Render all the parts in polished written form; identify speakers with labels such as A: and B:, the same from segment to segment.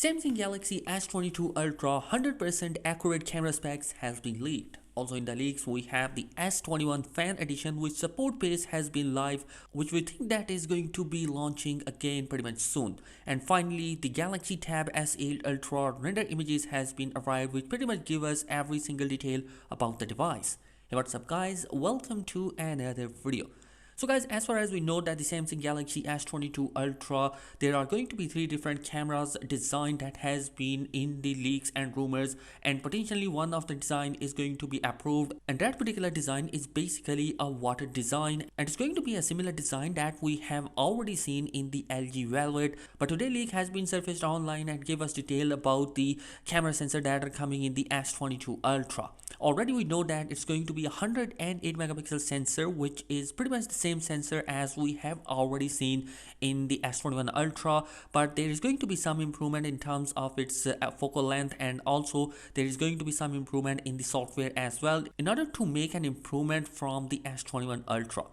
A: Samsung Galaxy S22 Ultra 100% accurate camera specs has been leaked. Also in the leaks, we have the S21 Fan Edition which support base has been live, which we think that is going to be launching again pretty much soon. And finally, the Galaxy Tab S8 Ultra render images has been arrived, which pretty much give us every single detail about the device. Hey, what's up guys? Welcome to another video. So guys, as far as we know that the Samsung Galaxy S22 Ultra, there are going to be three different cameras design that has been in the leaks and rumors, and potentially one of the design is going to be approved, and that particular design is basically a water design, and it's going to be a similar design that we have already seen in the LG Velvet. But today leak has been surfaced online and gave us detail about the camera sensor that are coming in the S22 Ultra. Already we know that it's going to be a 108 megapixel sensor, which is pretty much the same sensor as we have already seen in the S21 Ultra, but there is going to be some improvement in terms of its focal length, and also there is going to be some improvement in the software as well in order to make an improvement from the S21 Ultra.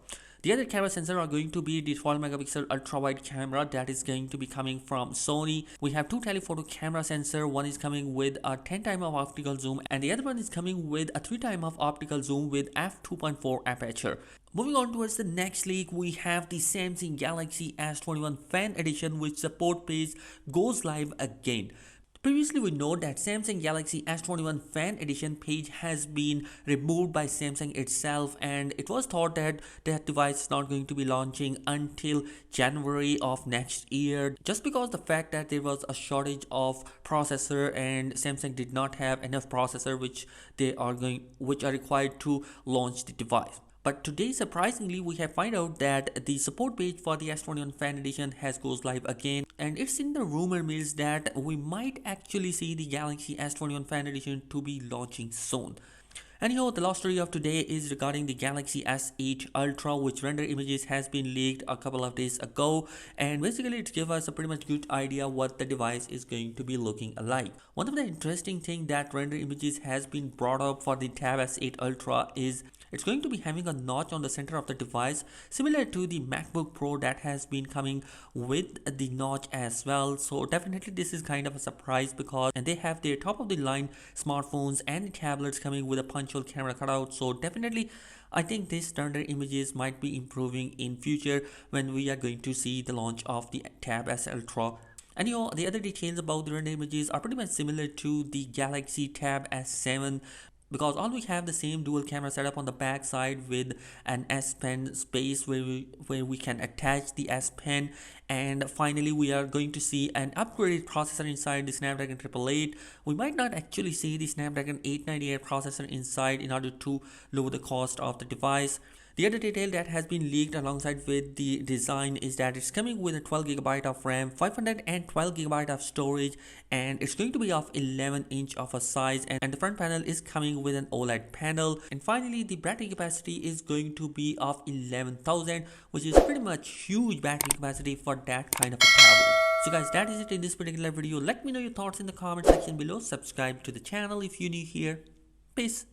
A: The other camera sensor are going to be the 12 megapixel ultra wide camera that is going to be coming from Sony. We have two telephoto camera sensor. One is coming with a 10 time of optical zoom, and the other one is coming with a 3 time of optical zoom with f2.4 aperture. Moving on towards the next leak, we have the Samsung Galaxy S21 Fan Edition, which support page goes live again. Previously, we know that Samsung Galaxy S21 Fan Edition page has been removed by Samsung itself, and it was thought that that device is not going to be launching until January of next year, just because the fact that there was a shortage of processor and Samsung did not have enough processor which are required to launch the device. But today, surprisingly, we have find out that the support page for the S21 Fan Edition has goes live again, and it's in the rumor mills that we might actually see the Galaxy S21 Fan Edition to be launching soon. Anyhow, the last story of today is regarding the Galaxy S8 Ultra, which render images has been leaked a couple of days ago, and basically it gives us a pretty much good idea what the device is going to be looking like. One of the interesting thing that render images has been brought up for the Tab S8 Ultra is it's going to be having a notch on the center of the device, similar to the MacBook Pro that has been coming with the notch as well. So definitely this is kind of a surprise, because and they have their top of the line smartphones and tablets coming with a punch hole camera cutout. So definitely I think this render images might be improving in future when we are going to see the launch of the Tab S Ultra. Anyhow, the other details about the render images are pretty much similar to the Galaxy Tab S7, because all we have the same dual camera setup on the back side with an S Pen space where we can attach the S Pen, and finally we are going to see an upgraded processor inside the Snapdragon 888. We might not actually see the Snapdragon 898 processor inside in order to lower the cost of the device. The other detail that has been leaked alongside with the design is that it's coming with a 12GB of RAM, 512GB of storage, and it's going to be of 11-inch of a size, and the front panel is coming with an OLED panel. And finally, the battery capacity is going to be of 11,000, which is pretty much huge battery capacity for that kind of a tablet. So guys, that is it in this particular video. Let me know your thoughts in the comment section below. Subscribe to the channel if you're new here. Peace.